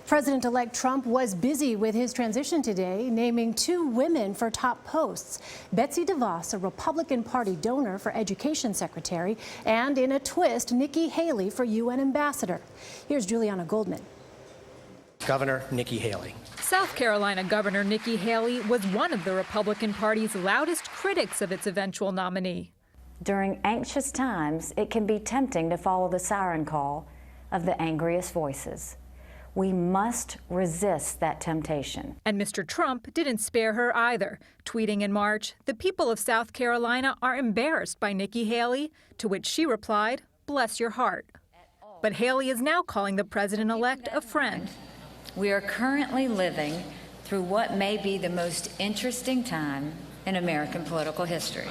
President-elect Trump was busy with his transition today, naming 2 women for top posts. Betsy DeVos, a Republican Party donor, for Education Secretary, and in a twist, Nikki Haley for UN Ambassador. Here's Julianna Goldman. Governor Nikki Haley. South Carolina Governor Nikki Haley was one of the Republican Party's loudest critics of its eventual nominee. During anxious times, it can be tempting to follow the siren call of the angriest voices. We must resist that temptation. And Mr. Trump didn't spare her either, tweeting in March, "The people of South Carolina are embarrassed by Nikki Haley," to which she replied, "Bless your heart." But Haley is now calling the president-elect a friend. We are currently living through what may be the most interesting time in American political history.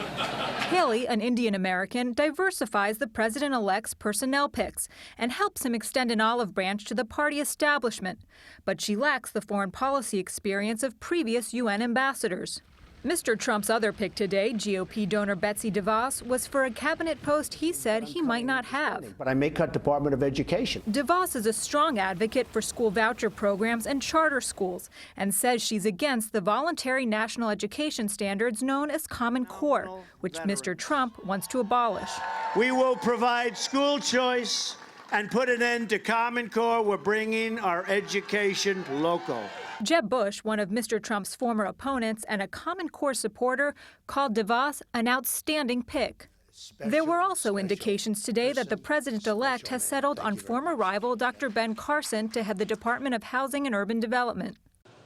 Haley, an Indian American, diversifies the president-elect's personnel picks and helps him extend an olive branch to the party establishment. But she lacks the foreign policy experience of previous UN ambassadors. Mr. Trump's other pick today, GOP donor Betsy DeVos, was for a cabinet post he said he might not have. But I may cut Department of Education. DeVos is a strong advocate for school voucher programs and charter schools and says she's against the voluntary national education standards known as Common Core, which Mr. Trump wants to abolish. We will provide school choice and put an end to Common Core. We're bringing our education local. Jeb Bush, one of Mr. Trump's former opponents and a Common Core supporter, called DeVos an outstanding pick. There were also indications today that the president-elect has settled on former rival Dr. Ben Carson to head the Department of Housing and Urban Development.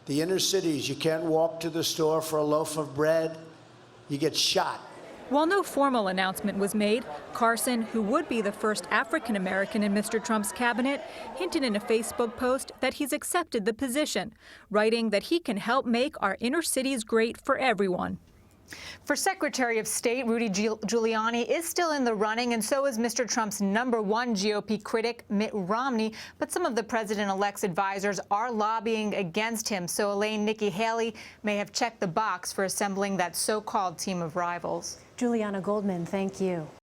The inner cities, you can't walk to the store for a loaf of bread, you get shot. While no formal announcement was made, Carson, who would be the first African-American in Mr. Trump's cabinet, hinted in a Facebook post that he's accepted the position, writing that he can help make our inner cities great for everyone. For Secretary of State, Rudy Giuliani is still in the running, and so is Mr. Trump's #1 GOP critic, Mitt Romney. But some of the president-elect's advisors are lobbying against him, so Elaine, Nikki Haley may have checked the box for assembling that so-called team of rivals. Julianna Goldman, thank you.